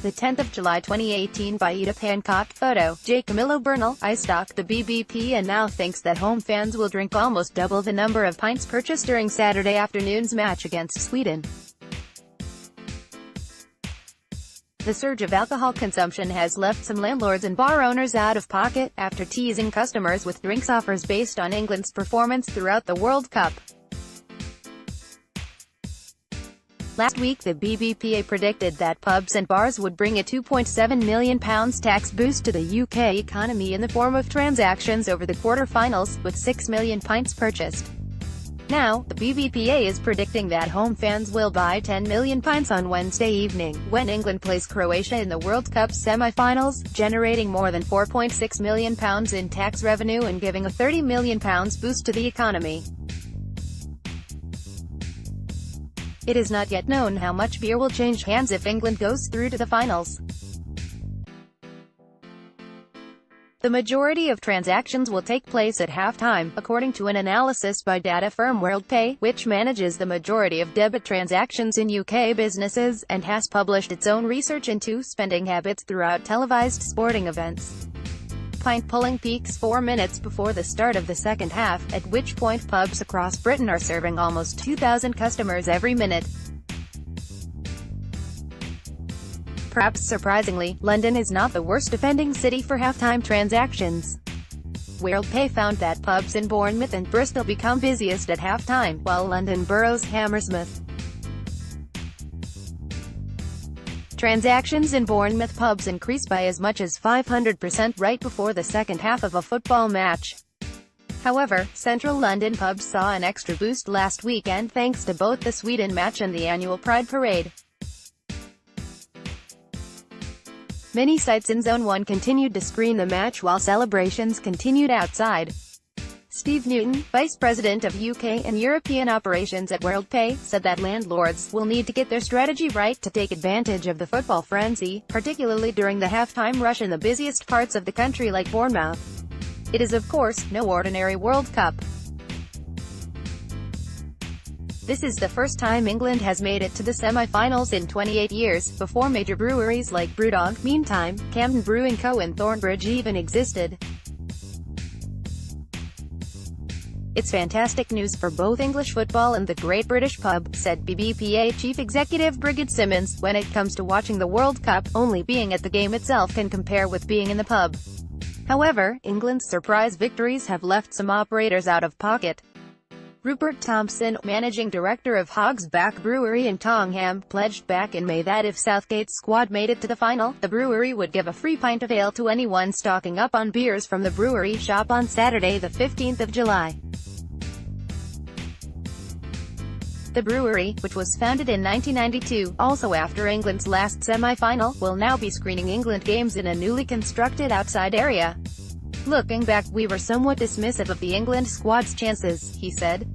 The 10th of July 2018 by Edith Hancock. Photo, jcamilobernal, iStock. The BBPA now thinks that home fans will drink almost double the number of pints purchased during Saturday afternoon's match against Sweden. The surge of alcohol consumption has left some landlords and bar owners out of pocket, after teasing customers with drinks offers based on England's performance throughout the World Cup. Last week the BBPA predicted that pubs and bars would bring a £2.7 million tax boost to the UK economy in the form of transactions over the quarter-finals, with 6 million pints purchased. Now, the BBPA is predicting that home fans will buy 10 million pints on Wednesday evening, when England plays Croatia in the World Cup semi-finals, generating more than £4.6 million in tax revenue and giving a £30 million boost to the economy. It is not yet known how much beer will change hands if England goes through to the finals. The majority of transactions will take place at halftime, according to an analysis by data firm WorldPay, which manages the majority of debit transactions in UK businesses, and has published its own research into spending habits throughout televised sporting events. Pint pulling peaks 4 minutes before the start of the second half, at which point pubs across Britain are serving almost 2,000 customers every minute. Perhaps surprisingly, London is not the worst offending city for halftime transactions. WorldPay found that pubs in Bournemouth and Bristol become busiest at halftime, while London Borough's Hammersmith. Transactions in Bournemouth pubs increased by as much as 500% right before the second half of a football match. However, central London pubs saw an extra boost last weekend thanks to both the Sweden match and the annual Pride Parade. Many sites in Zone 1 continued to screen the match while celebrations continued outside. Steve Newton, Vice President of UK and European Operations at WorldPay, said that landlords will need to get their strategy right to take advantage of the football frenzy, particularly during the halftime rush in the busiest parts of the country like Bournemouth. It is of course, no ordinary World Cup. This is the first time England has made it to the semi-finals in 28 years, before major breweries like Brewdog, Meantime, Camden Brewing Co. and Thornbridge even existed. It's fantastic news for both English football and the Great British Pub, said BBPA Chief Executive Brigid Simmons. When it comes to watching the World Cup, only being at the game itself can compare with being in the pub. However, England's surprise victories have left some operators out of pocket. Rupert Thompson, managing director of Hog's Back Brewery in Tongham, pledged back in May that if Southgate's squad made it to the final, the brewery would give a free pint of ale to anyone stocking up on beers from the brewery shop on Saturday the 15th of July. The brewery, which was founded in 1992, also after England's last semi-final, will now be screening England games in a newly constructed outside area. Looking back, we were somewhat dismissive of the England squad's chances, he said.